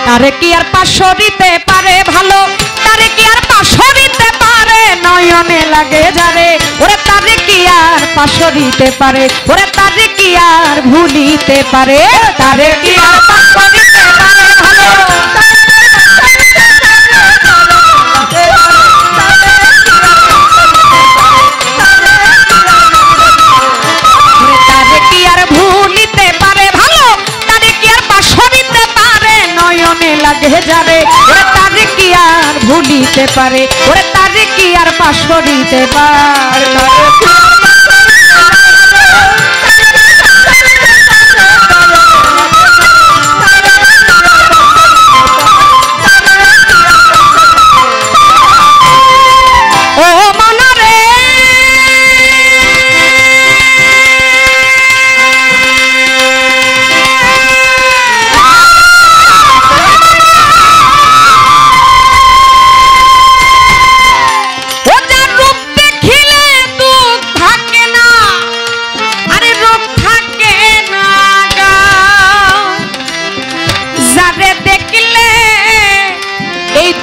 তারে কি আর পাশো দিতে পারে ভালো, তারে কি আর পাশো দিতে পারে নয়নে লাগে যারে, ওরে তারে কি আর পাশো দিতে পারে, ওরে তারে কি আর ভুলিতে পারে, তারে কি আর পাশো দিতে পারে ভালো, তারে কি আর ভুলিতে পারে ভালো, তারে কি আর পাশো দিতে পারে নয়নে লাগে যারে, ওরে তারে কি আর ভুলিতে পারে, ওরে তারে কি আর পাশো দিতে পারে।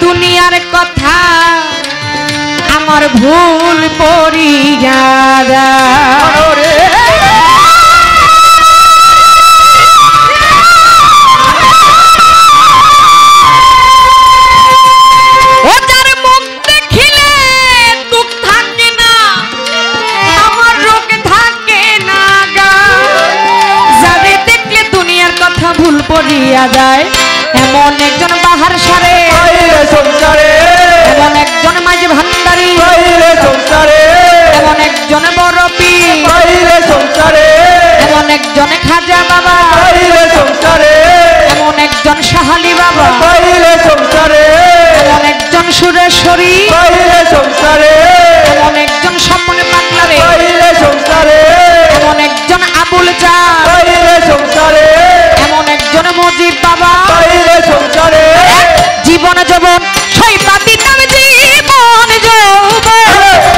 দুনিয়ার কথা আমার ভুল পড়িয়া যায়, ও যার মুখ দেখিলে দুঃখ থাকে না আমার রোগ থাকে না গা, যারে দেখলে দুনিয়ার কথা ভুল পড়িয়া যায়, এমন একজন বাহার সারে সংসারে, এমন একজন মাঝি ভান্ডারী সংসারে, এমন একজন বড় পীর সংসারে, এমন একজন খাজা বাবা সংসারে, এমন একজন সাহালি বাবা সংসারে, এমন একজন সুরেশ্বরী সংসারে, এমন একজন সম্মান পাটলারে সংসারে, এমন একজন আবুল চাঁদ সংসারে, এমন একজন মুজিব বাবা সংসারে, জীবন যৌবন সইপা দিতাম, জীবন যৌবন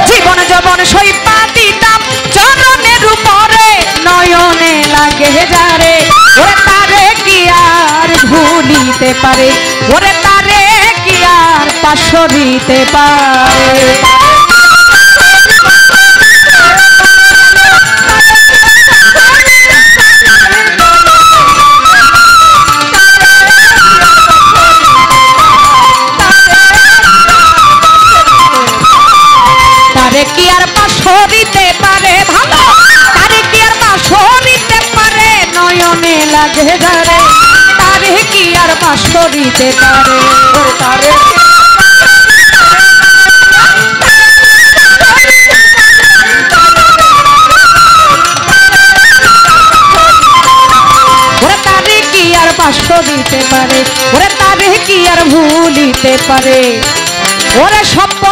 জীবন যৌবন সইপা দিতাম চরণের উপরে নয়নে লাগে যারে, ওরে তারে কি আর ভুলিতে পারে, ওরে তারে কি আর পাশো দিতে পারে। তারে কি আর পাশো দিতে পারে ভালো, তারে কি আর পাশো দিতে পারে নয়নে লাগে যারে, তারে কি আর পাশো দিতে পারে, তারে ওরে তারে কি আর পাশো দিতে পারে, ওরে তারে কি আর ভুলিতে পারে, ওরে স্বপ্ন